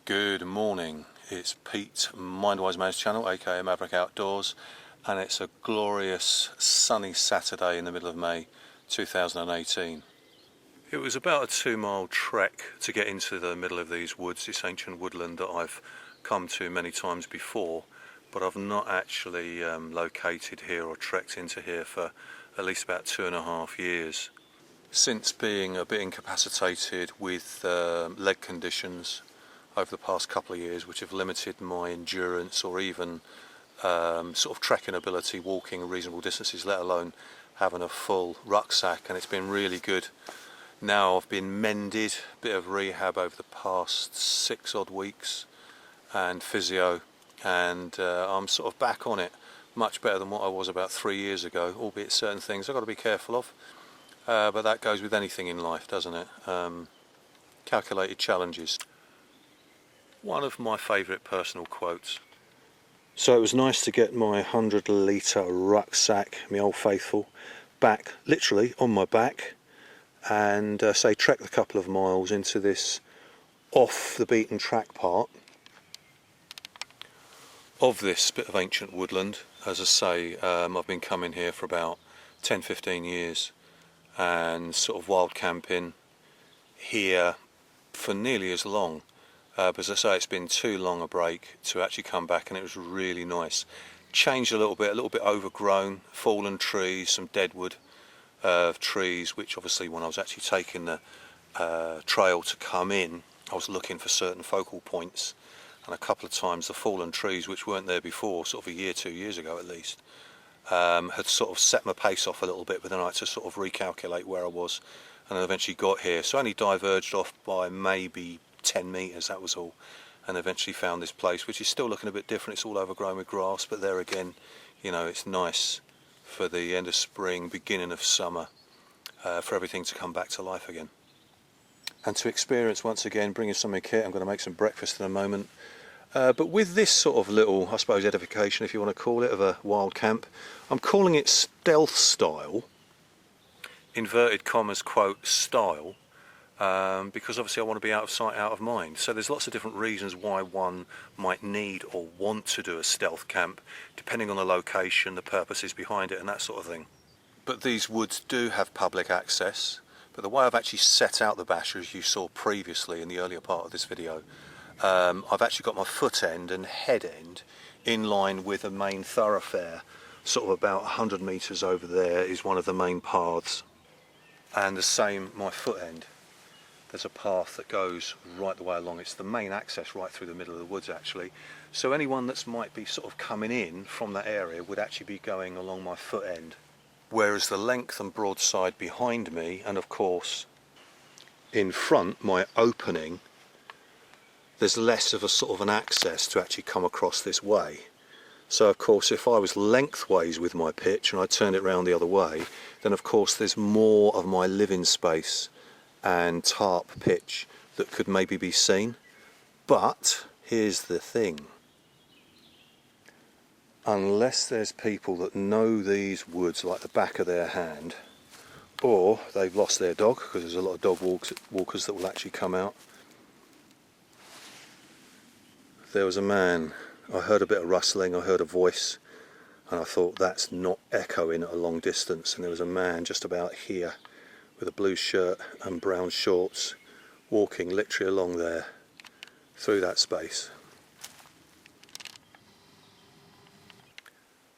Good morning, it's Pete, Mindwiseman's channel, aka Maverick Outdoors, and it's a glorious sunny Saturday in the middle of May 2018. It was about a 2-mile trek to get into the middle of these woods, this ancient woodland that I've come to many times before, but I've not actually located here or trekked into here for at least about 2.5 years. Since being a bit incapacitated with leg conditions over the past couple of years, which have limited my endurance or even sort of trekking ability, walking reasonable distances, let alone having a full rucksack, and it's been really good. Now I've been mended, a bit of rehab over the past 6 odd weeks and physio, and I'm sort of back on it, much better than what I was about 3 years ago, albeit certain things I've got to be careful of, but that goes with anything in life, doesn't it? Calculated challenges. One of my favourite personal quotes. So it was nice to get my 100-litre rucksack, my old faithful, back, literally on my back, and say trek a couple of miles into this off the beaten track part of this bit of ancient woodland. As I say, I've been coming here for about 10-15 years and sort of wild camping here for nearly as long. But as I say, it's been too long a break to actually come back, and it was really nice. Changed a little bit overgrown, fallen trees, some dead wood trees, which obviously when I was actually taking the trail to come in, I was looking for certain focal points, and a couple of times the fallen trees, which weren't there before, sort of a year, 2 years ago at least, had sort of set my pace off a little bit, but then I had to sort of recalculate where I was, and I eventually got here. So I only diverged off by maybe 10 metres, that was all, and eventually found this place, which is still looking a bit different. It's all overgrown with grass, but there again, you know, it's nice for the end of spring, beginning of summer, for everything to come back to life again. And to experience once again, bringing some kit. I'm going to make some breakfast in a moment, but with this sort of little, I suppose, edification, if you want to call it, of a wild camp, I'm calling it stealth style, inverted commas, quote, style, because obviously I want to be out of sight, out of mind. So there's lots of different reasons why one might need or want to do a stealth camp, depending on the location, the purposes behind it, and that sort of thing. But these woods do have public access, but the way I've actually set out the basher, as you saw previously in the earlier part of this video, I've actually got my foot end and head end in line with a main thoroughfare. Sort of about 100 metres over there is one of the main paths, and the same my foot end. There's a path that goes right the way along. It's the main access right through the middle of the woods, actually. So anyone that might be sort of coming in from that area would actually be going along my foot end. Whereas the length and broad side behind me, and of course in front, my opening, there's less of a sort of an access to actually come across this way. So of course if I was lengthways with my pitch and I turned it round the other way, then of course there's more of my living space and tarp pitch that could maybe be seen. But here's the thing, unless there's people that know these woods like the back of their hand, or they've lost their dog, because there's a lot of dog walkers that will actually come out. There was a man, I heard a bit of rustling, I heard a voice, and I thought that's not echoing at a long distance, and there was a man just about here with a blue shirt and brown shorts, walking literally along there through that space.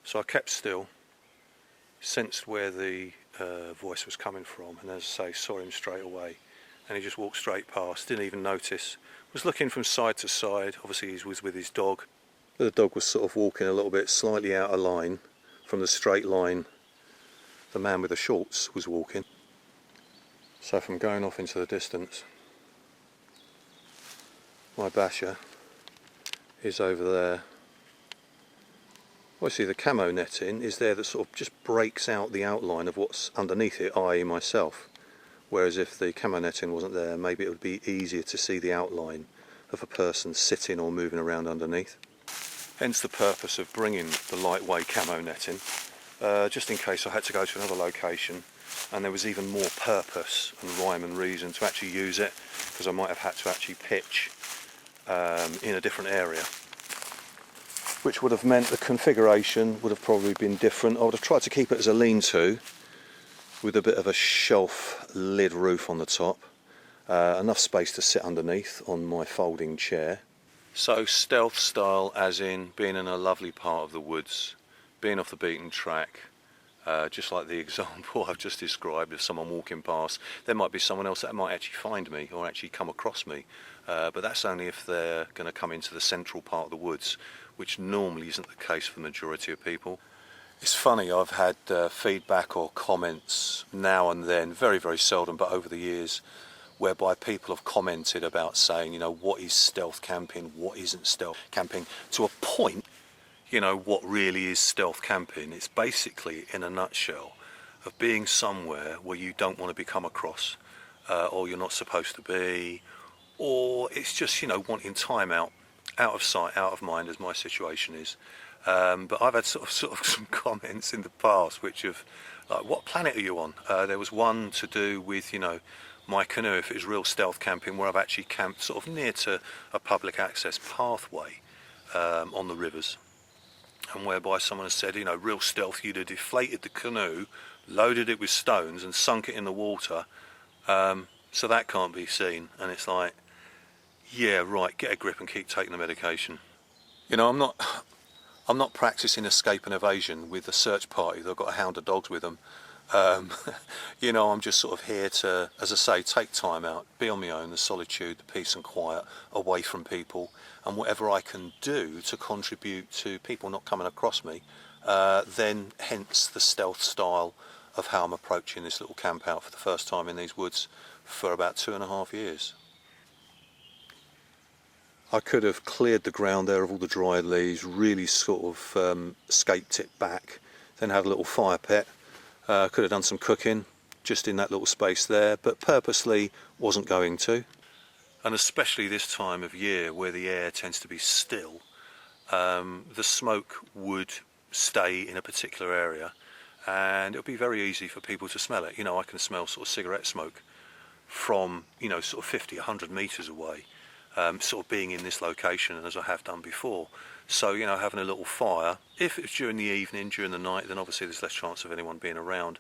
So I kept still, sensed where the voice was coming from, and as I say, saw him straight away, and he just walked straight past, didn't even notice, was looking from side to side. Obviously he was with his dog, but the dog was sort of walking a little bit slightly out of line from the straight line the man with the shorts was walking. So from going off into the distance, my basher is over there. Obviously the camo netting is there that sort of just breaks out the outline of what's underneath it, i.e. myself. Whereas if the camo netting wasn't there, maybe it would be easier to see the outline of a person sitting or moving around underneath. Hence the purpose of bringing the lightweight camo netting, just in case I had to go to another location and there was even more purpose and rhyme and reason to actually use it, because I might have had to actually pitch in a different area, which would have meant the configuration would have probably been different. I would have tried to keep it as a lean-to with a bit of a shelf lid roof on the top, enough space to sit underneath on my folding chair. So stealth style, as in being in a lovely part of the woods, being off the beaten track, just like the example I've just described of someone walking past. There might be someone else that might actually find me or actually come across me, but that's only if they're going to come into the central part of the woods, which normally isn't the case for the majority of people. It's funny, I've had feedback or comments now and then, very, very seldom, but over the years, whereby people have commented about saying, you know, what is stealth camping, what isn't stealth camping, to a point. You know, what really is stealth camping? It's basically, in a nutshell, of being somewhere where you don't want to be come across, or you're not supposed to be, or it's just, you know, wanting time out of sight, out of mind, as my situation is. But I've had sort of some comments in the past which have, like, what planet are you on? There was one to do with, you know, my canoe, if it was real stealth camping, where I've actually camped sort of near to a public access pathway on the rivers. And whereby someone has said, you know, real stealth, you'd have deflated the canoe, loaded it with stones and sunk it in the water, so that can't be seen. And it's like, yeah, right, get a grip and keep taking the medication. You know, I'm not practicing escape and evasion with a search party. They've got a hound of dogs with them. You know, I'm just sort of here to, as I say, take time out, be on my own, the solitude, the peace and quiet, away from people, and whatever I can do to contribute to people not coming across me, then hence the stealth style of how I'm approaching this little camp out for the first time in these woods for about 2.5 years. I could have cleared the ground there of all the dried leaves, really sort of scaped it back, then had a little fire pit. Could have done some cooking just in that little space there, but purposely wasn't going to. And especially this time of year where the air tends to be still, the smoke would stay in a particular area and it would be very easy for people to smell it. You know, I can smell sort of cigarette smoke from, you know, sort of 50, 100 metres away, sort of being in this location, as I have done before. So, you know, having a little fire, if it's during the evening, during the night, then obviously there's less chance of anyone being around,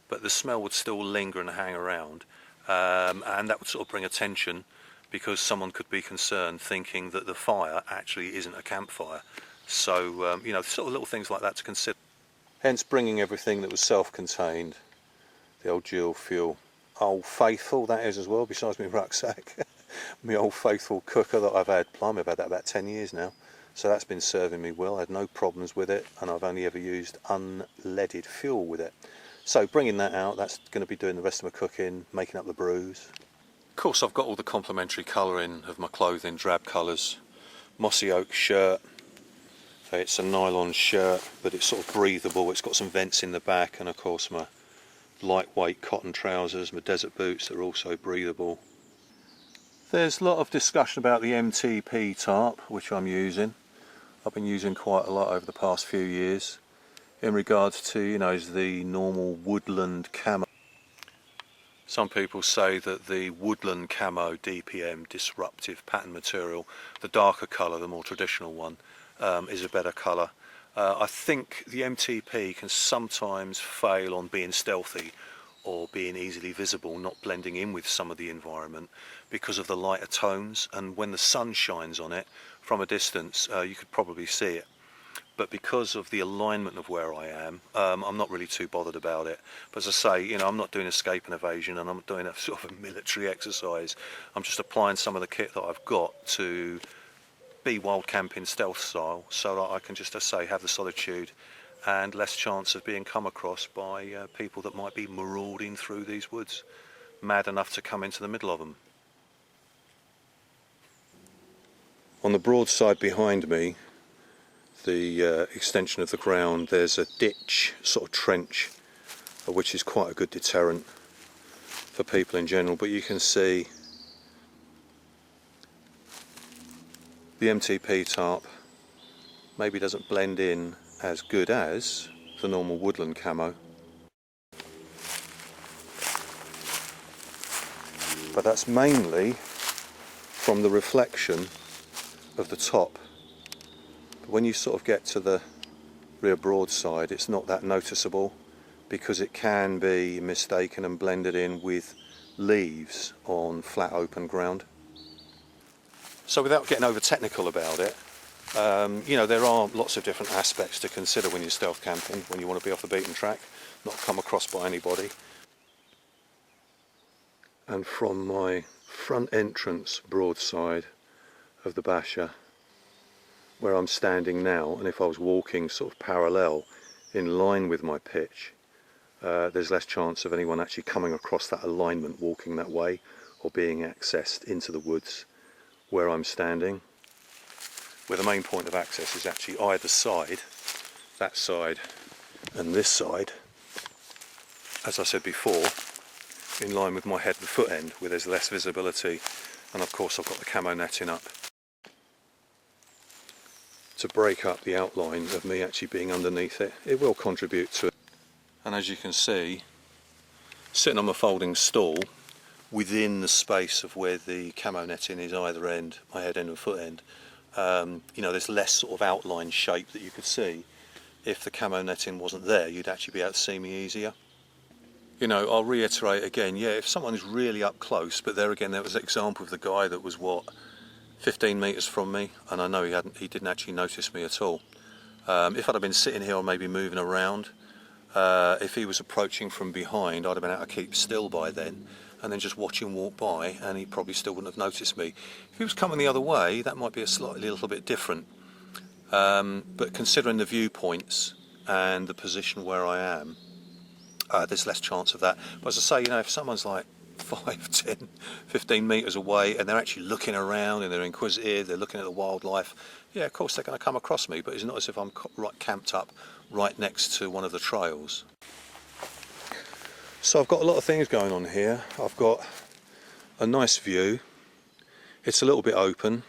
but the smell would still linger and hang around, and that would sort of bring attention, because someone could be concerned thinking that the fire actually isn't a campfire. So, you know, sort of little things like that to consider. Hence bringing everything that was self-contained, the old dual fuel, Old Faithful that is as well, besides my rucksack, my Old Faithful cooker that I've had that about 10 years now. So that's been serving me well. I had no problems with it, and I've only ever used unleaded fuel with it. So bringing that out, that's going to be doing the rest of my cooking, making up the brews. Of course, I've got all the complementary colouring of my clothing, drab colours. Mossy oak shirt. It's a nylon shirt, but it's sort of breathable. It's got some vents in the back, and of course my lightweight cotton trousers, my desert boots that are also breathable. There's a lot of discussion about the MTP Tarp, which I'm using. I've been using quite a lot over the past few years in regards to, you know, the normal woodland camo. Some people say that the woodland camo DPM disruptive pattern material, the darker colour, the more traditional one, is a better colour. I think the MTP can sometimes fail on being stealthy or being easily visible, not blending in with some of the environment because of the lighter tones, and when the sun shines on it from a distance you could probably see it. But because of the alignment of where I am, I'm not really too bothered about it. But as I say, you know, I'm not doing escape and evasion, and I'm not doing a sort of a military exercise. I'm just applying some of the kit that I've got to be wild camping stealth style, so that I can just, as I say, have the solitude and less chance of being come across by people that might be marauding through these woods, mad enough to come into the middle of them. On the broadside behind me, the extension of the ground, there's a ditch, sort of trench, which is quite a good deterrent for people in general. But you can see the MTP tarp maybe doesn't blend in as good as the normal woodland camo, but that's mainly from the reflection of the top. But when you sort of get to the rear broadside, it's not that noticeable because it can be mistaken and blended in with leaves on flat open ground. So without getting over technical about it, you know, there are lots of different aspects to consider when you're stealth camping, when you want to be off the beaten track, not come across by anybody. And from my front entrance broadside of the basher, where I'm standing now, and if I was walking sort of parallel in line with my pitch, there's less chance of anyone actually coming across that alignment walking that way or being accessed into the woods where I'm standing, where the main point of access is actually either side, that side and this side, as I said before, in line with my head and foot end, where there's less visibility. And of course I've got the camo netting up to break up the outline of me actually being underneath it. It will contribute to it. And as you can see, sitting on my folding stool within the space of where the camo netting is either end, my head end and foot end, you know, there's less sort of outline shape that you could see. If the camo netting wasn't there, you'd actually be able to see me easier. You know, I'll reiterate again, yeah, if someone is really up close, but there again, there was an example of the guy that was, what, 15 metres from me, and I know he didn't actually notice me at all. If I'd have been sitting here or maybe moving around, if he was approaching from behind, I'd have been able to keep still by then, and then just watch him walk by, and he probably still wouldn't have noticed me. If he was coming the other way, that might be a little bit different. But considering the viewpoints and the position where I am, there's less chance of that. But as I say, you know, if someone's like 5, 10, 15 metres away and they're actually looking around and they're inquisitive, they're looking at the wildlife, yeah, of course they're going to come across me, but it's not as if I'm camped up right next to one of the trails. So I've got a lot of things going on here. I've got a nice view. It's a little bit open,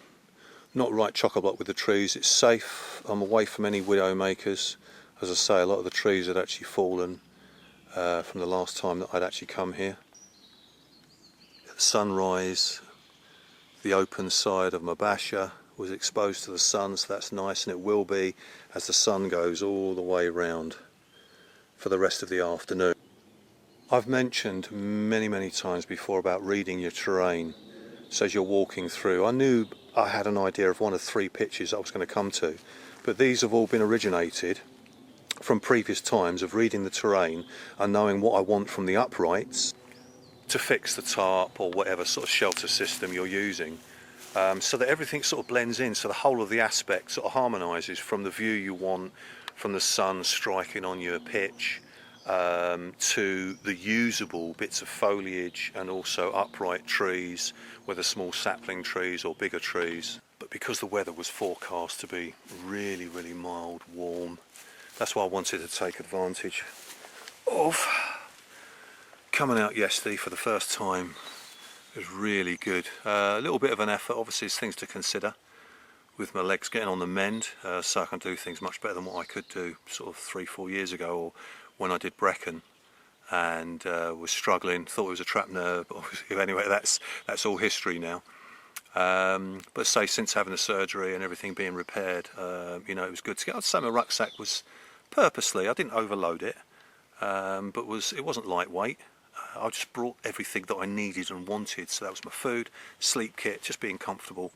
not right chock-a-block with the trees. It's safe. I'm away from any widow makers. As I say, a lot of the trees had actually fallen from the last time that I'd actually come here. At sunrise, the open side of my basher was exposed to the sun, so that's nice, and it will be as the sun goes all the way round for the rest of the afternoon. I've mentioned many times before about reading your terrain, so as you're walking through. I knew I had an idea of one of 3 pitches I was going to come to, but these have all been originated from previous times of reading the terrain and knowing what I want from the uprights to fix the tarp or whatever sort of shelter system you're using, so that everything sort of blends in, so the whole of the aspect sort of harmonises from the view you want, from the sun striking on your pitch, to the usable bits of foliage and also upright trees, whether small sapling trees or bigger trees. But because the weather was forecast to be really mild, warm, that's why I wanted to take advantage of coming out yesterday for the first time. It was really good. A little bit of an effort, obviously there's things to consider with my legs getting on the mend, so I can do things much better than what I could do sort of 3-4 years ago, or when I did Brecon and was struggling, thought it was a trapped nerve, but obviously anyway that's all history now. But say since having the surgery and everything being repaired, you know, it was good to get. I'd say my rucksack was purposely, I didn't overload it, but it wasn't lightweight. I just brought everything that I needed and wanted, so that was my food, sleep kit, just being comfortable.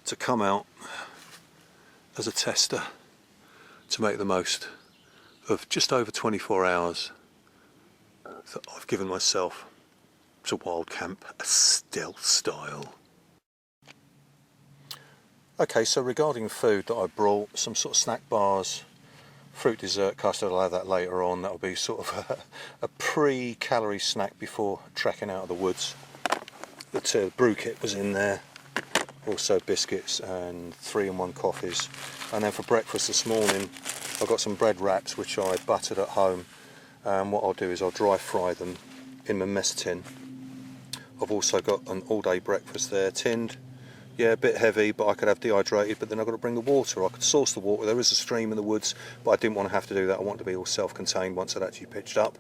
To come out as a tester, to make the most of just over 24 hours that I've given myself to wild camp stealth style. Okay, so regarding food that I brought, some sort of snack bars, fruit dessert custard, I'll have that later on. That'll be sort of a pre-calorie snack before trekking out of the woods. The brew kit was in there, also biscuits and 3-in-1 coffees. And then for breakfast this morning I've got some bread wraps which I buttered at home, and what I'll do is I'll dry fry them in my mess tin. I've also got an all-day breakfast there, tinned. Yeah, a bit heavy, but I could have dehydrated, but then I've got to bring the water. I could source the water. There is a stream in the woods, but I didn't want to have to do that. I want to be all self-contained once I'd actually pitched up.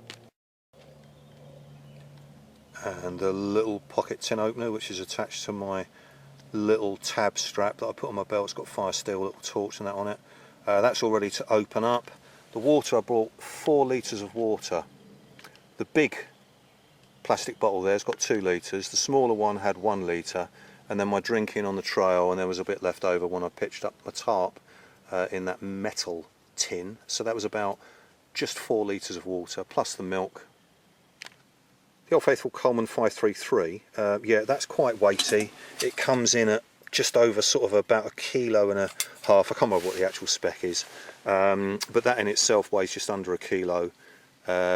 And a little pocket tin opener which is attached to my little tab strap that I put on my belt. It's got fire steel, little torch and that on it. That's all ready to open up. The water, I brought 4 litres of water. The big plastic bottle there's got 2 litres. The smaller one had 1 litre. And then my drinking on the trail, and there was a bit left over when I pitched up my tarp in that metal tin. So that was about just 4 litres of water, plus the milk. The old faithful Coleman 533, yeah, that's quite weighty. It comes in at just over sort of about 1.5 kilos. I can't remember what the actual spec is, but that in itself weighs just under 1 kilo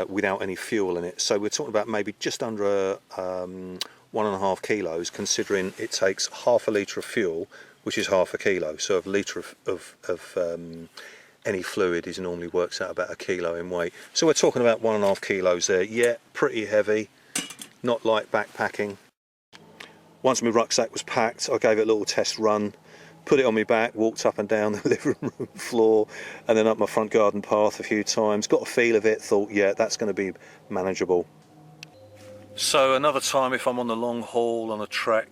without any fuel in it. So we're talking about maybe just under 1.5 kilos, considering it takes half a litre of fuel, which is half a kilo. So a litre of any fluid normally works out about 1 kilo in weight. So we're talking about 1.5 kilos there. Yeah, pretty heavy, not light backpacking. Once my rucksack was packed, I gave it a little test run, put it on my back, walked up and down the living room floor, and then up my front garden path a few times. Got a feel of it, thought, yeah, that's going to be manageable. So another time, if I'm on the long haul on a trek,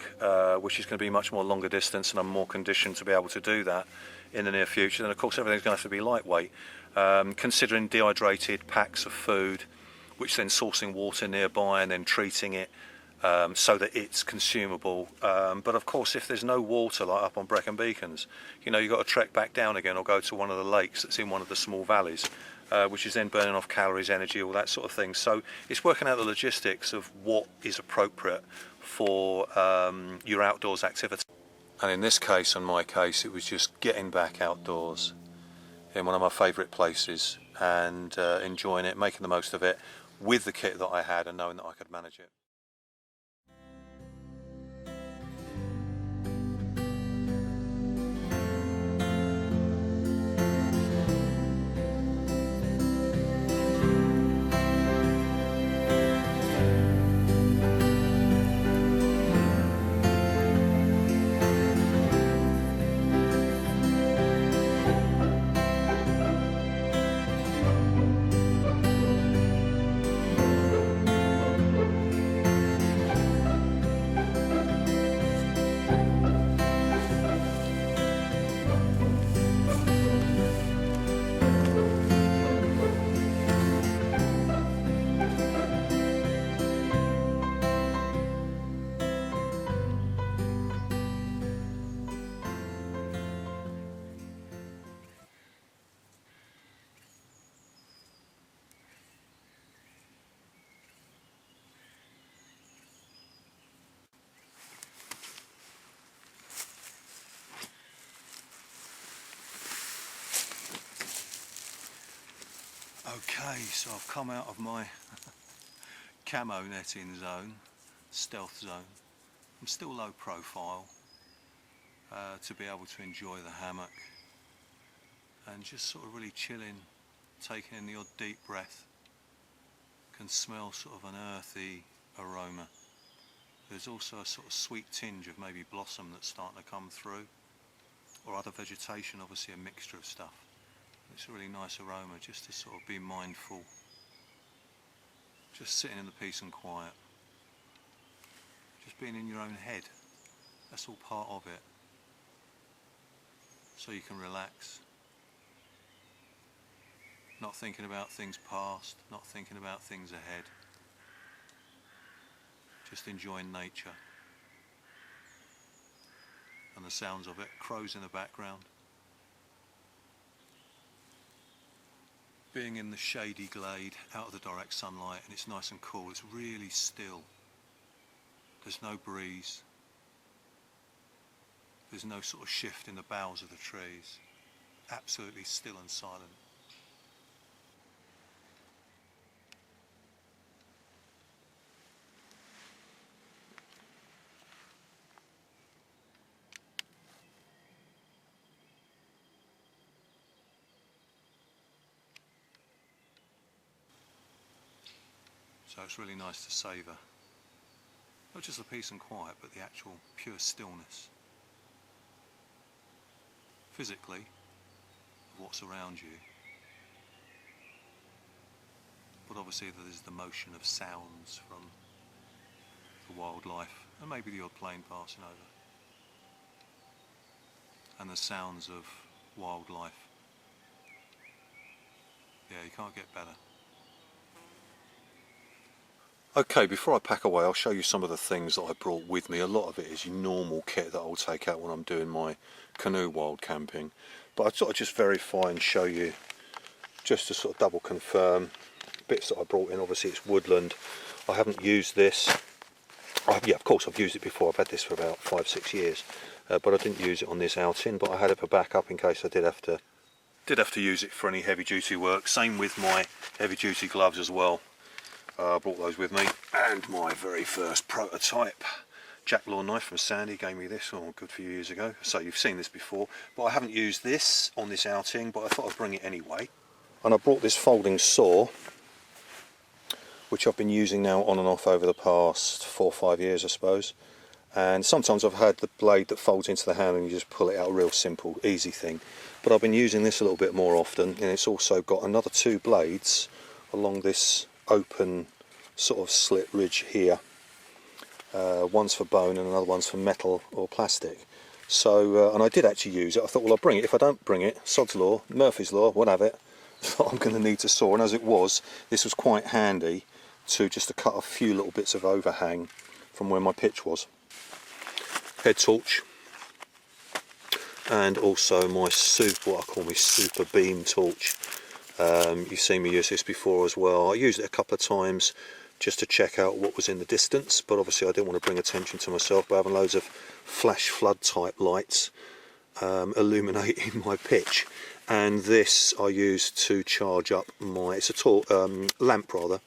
which is going to be much more longer distance, and I'm more conditioned to be able to do that in the near future, then of course everything's going to have to be lightweight. Considering dehydrated packs of food, which then sourcing water nearby and then treating it so that it's consumable. But of course, if there's no water, like up on Brecon Beacons, you know, you've got to trek back down again or go to one of the lakes that's in one of the small valleys, which is then burning off calories, energy, all that sort of thing. So it's working out the logistics of what is appropriate for your outdoors activity. And in this case, in my case, it was just getting back outdoors in one of my favourite places and enjoying it, making the most of it with the kit that I had and knowing that I could manage it. Okay, so I've come out of my camo netting zone, stealth zone. I'm still low profile to be able to enjoy the hammock and just sort of really chilling, taking in the odd deep breath. Can smell sort of an earthy aroma. There's also a sort of sweet tinge of maybe blossom that's starting to come through, or other vegetation, obviously a mixture of stuff. It's a really nice aroma just to sort of be mindful, just sitting in the peace and quiet, just being in your own head. That's all part of it, so you can relax, not thinking about things past, not thinking about things ahead, just enjoying nature and the sounds of it. Crows in the background. Being in the shady glade, out of the direct sunlight, and it's nice and cool. It's really still. There's no breeze. There's no sort of shift in the boughs of the trees. Absolutely still and silent. So it's really nice to savour not just the peace and quiet, but the actual pure stillness, physically, of what's around you, but obviously there's the motion of sounds from the wildlife and maybe the odd plane passing over. and the sounds of wildlife. Yeah, you can't get better. Okay, before I pack away, I'll show you some of the things that I brought with me. A lot of it is your normal kit that I'll take out when I'm doing my canoe wild camping. But I thought I'd just verify and show you, just to sort of double confirm, bits that I brought in. Obviously it's woodland. I haven't used this. Yeah, of course I've used it before. I've had this for about 5-6 years. But I didn't use it on this outing, but I had it for backup in case I did have to use it for any heavy duty work. Same with my heavy duty gloves as well. I brought those with me, and my very first prototype jacklaw knife from Sandy gave me this a good few years ago. So you've seen this before, but I haven't used this on this outing, but I thought I'd bring it anyway. And I brought this folding saw, which I've been using now on and off over the past 4 or 5 years I suppose. And sometimes I've had the blade that folds into the hand and you just pull it out, a real simple easy thing. But I've been using this a little bit more often, and it's also got another 2 blades along this open sort of slit ridge here. One's for bone and another one's for metal or plastic. So, and I did actually use it. I thought, well, I'll bring it. If I don't bring it, sod's law, Murphy's law, won't have it. I'm going to need to saw. And as it was, this was quite handy to cut a few little bits of overhang from where my pitch was. Head torch, and also my what I call my super beam torch. You've seen me use this before as well. I used it a couple of times just to check out what was in the distance, but obviously I didn't want to bring attention to myself by having loads of flash flood type lights illuminating my pitch. And this I used to charge up my, it's a lamp rather,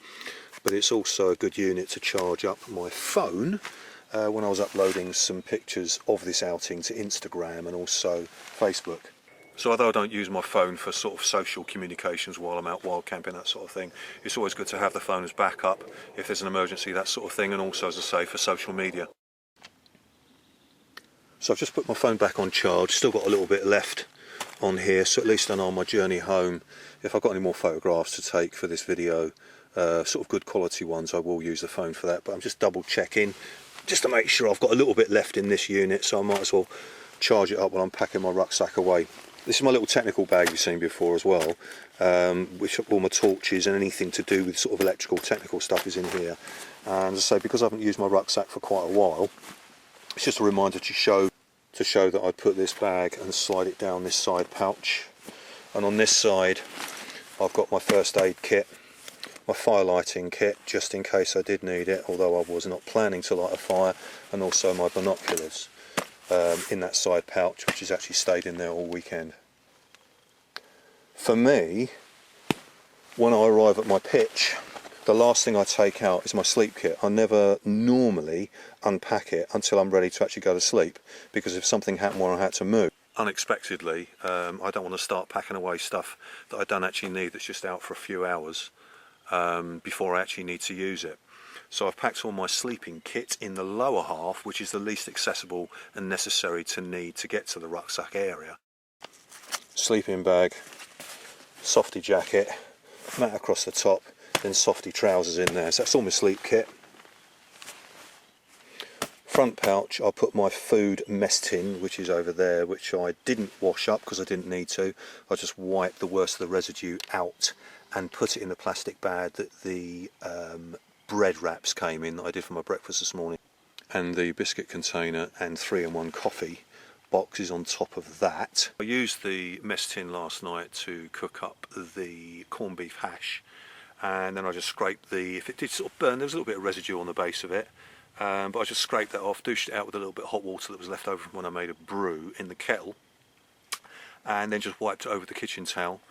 but it's also a good unit to charge up my phone when I was uploading some pictures of this outing to Instagram and also Facebook. So although I don't use my phone for sort of social communications while I'm out wild camping, that sort of thing, it's always good to have the phone as backup if there's an emergency, that sort of thing, and also, as I say, for social media. So I've just put my phone back on charge, still got a little bit left on here, so at least I know on my journey home, if I've got any more photographs to take for this video, sort of good quality ones, I will use the phone for that. But I'm just double checking, just to make sure I've got a little bit left in this unit, so I might as well charge it up while I'm packing my rucksack away. This is my little technical bag you've seen before as well, which all my torches and anything to do with sort of electrical technical stuff is in here. And as I say, because I haven't used my rucksack for quite a while, it's just a reminder to show that I put this bag and slide it down this side pouch. And on this side I've got my first aid kit, my fire lighting kit just in case I did need it, although I was not planning to light a fire, and also my binoculars in that side pouch, which has actually stayed in there all weekend. For me, when I arrive at my pitch, the last thing I take out is my sleep kit. I never normally unpack it until I'm ready to actually go to sleep, because if something happened where I had to move unexpectedly, I don't want to start packing away stuff that I don't actually need, that's just out for a few hours before I actually need to use it. So I've packed all my sleeping kit in the lower half, which is the least accessible and necessary to need to get to the rucksack area. Sleeping bag, softy jacket, mat across the top, then softy trousers in there. So that's all my sleep kit. Front pouch, I'll put my food mess tin, which is over there, which I didn't wash up because I didn't need to. I just wiped the worst of the residue out and put it in the plastic bag that the bread wraps came in that I did for my breakfast this morning. And the biscuit container and 3-in-1 coffee box is on top of that. I used the mess tin last night to cook up the corned beef hash, and then I just scraped if it did sort of burn, there was a little bit of residue on the base of it, but I just scraped that off, douched it out with a little bit of hot water that was left over from when I made a brew in the kettle, and then just wiped it over the kitchen towel,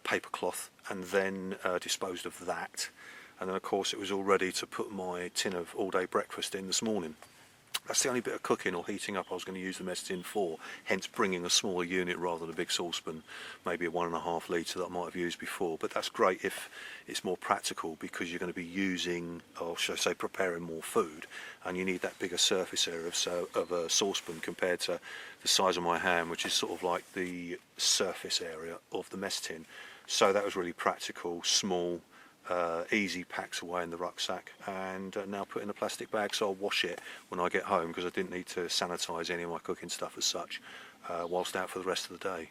paper cloth, and then disposed of that. And then of course it was all ready to put my tin of all-day breakfast in this morning. That's the only bit of cooking or heating up I was going to use the mess tin for, hence bringing a smaller unit rather than a big saucepan, maybe a 1.5 litre that I might have used before. But that's great if it's more practical, because you're going to be using, or should I say preparing more food, and you need that bigger surface area of a saucepan compared to the size of my hand, which is sort of like the surface area of the mess tin. So that was really practical, small, easy packs away in the rucksack, and now put in a plastic bag, so I'll wash it when I get home, because I didn't need to sanitize any of my cooking stuff as such. whilst out for the rest of the day.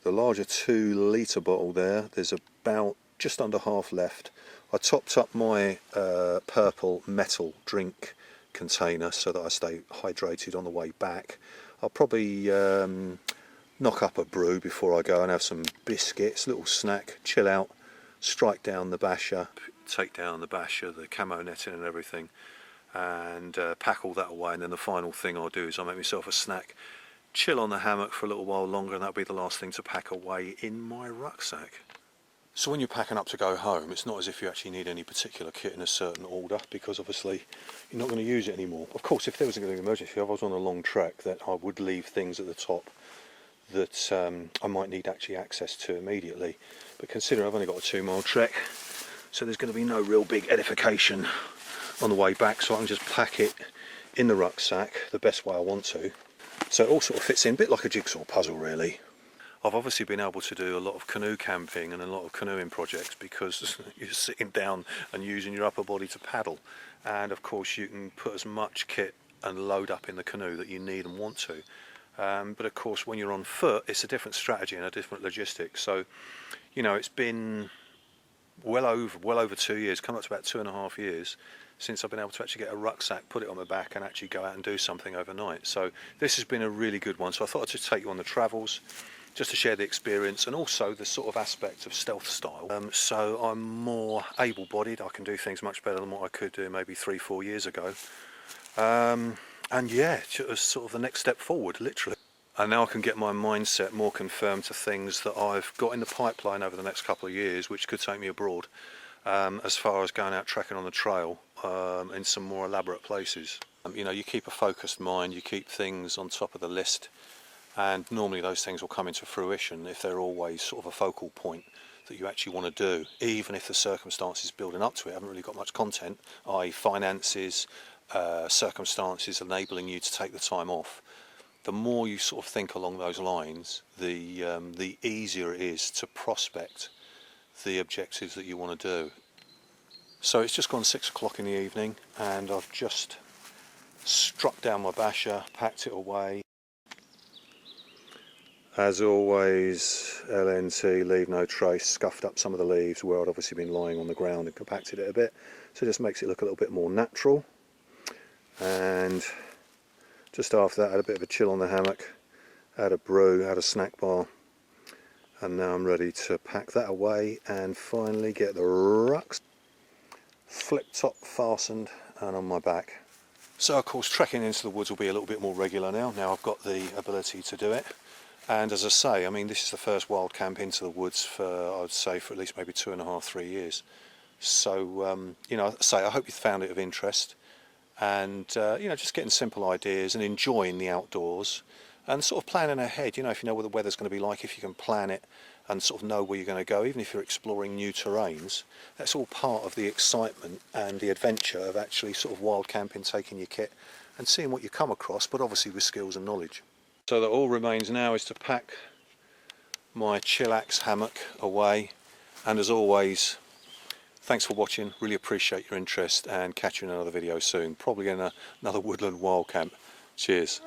The larger 2 litre bottle there's about just under half left. I topped up my purple metal drink container so that I stay hydrated on the way back. I'll probably knock up a brew before I go and have some biscuits, little snack, chill out, strike down the basher, take down the basher, the camo netting and everything, and pack all that away. And then the final thing I'll do is I'll make myself a snack, chill on the hammock for a little while longer, and that'll be the last thing to pack away in my rucksack. So when you're packing up to go home, it's not as if you actually need any particular kit in a certain order, because obviously you're not going to use it anymore. Of course, if there was an emergency, if I was on a long trek, that I would leave things at the top that I might need actually access to immediately. But considering I've only got a 2-mile trek, so there's going to be no real big edification on the way back, so I can just pack it in the rucksack the best way I want to. So it all sort of fits in, a bit like a jigsaw puzzle really. I've obviously been able to do a lot of canoe camping and a lot of canoeing projects because you're sitting down and using your upper body to paddle, and of course you can put as much kit and load up in the canoe that you need and want to. But of course when you're on foot it's a different strategy and a different logistics. So you know, it's been well over 2 years, coming up to about 2.5 years since I've been able to actually get a rucksack, put it on my back and actually go out and do something overnight. So this has been a really good one. So I thought I'd just take you on the travels, just to share the experience and also the sort of aspect of stealth style. So I'm more able-bodied, I can do things much better than what I could do maybe 3-4 years ago. And yeah, it's sort of the next step forward, literally. And now I can get my mindset more confirmed to things that I've got in the pipeline over the next couple of years, which could take me abroad, as far as going out trekking on the trail in some more elaborate places. You know, you keep a focused mind, you keep things on top of the list, and normally those things will come into fruition if they're always sort of a focal point that you actually want to do, even if the circumstances building up to it haven't really got much content, i.e. finances, circumstances enabling you to take the time off. The more you sort of think along those lines, the easier it is to prospect the objectives that you want to do. So it's just gone 6 o'clock in the evening and I've just struck down my basher, packed it away. As always, LNT, leave no trace, scuffed up some of the leaves where I'd obviously been lying on the ground and compacted it a bit, so it just makes it look a little bit more natural. And just after that, I had a bit of a chill on the hammock, had a brew, had a snack bar, and now I'm ready to pack that away and finally get the rucksack flip top fastened and on my back. So of course trekking into the woods will be a little bit more regular now I've got the ability to do it. And as I say, I mean, this is the first wild camp into the woods for, I'd say, for at least maybe 2.5–3 years. So, you know, I hope you found it of interest. And, you know, just getting simple ideas and enjoying the outdoors and sort of planning ahead. You know, if you know what the weather's going to be like, if you can plan it and sort of know where you're going to go, even if you're exploring new terrains, that's all part of the excitement and the adventure of actually sort of wild camping, taking your kit and seeing what you come across, but obviously with skills and knowledge. So that all remains now is to pack my Chillax hammock away, and as always, thanks for watching, really appreciate your interest and catch you in another video soon, probably in another woodland wild camp. Cheers.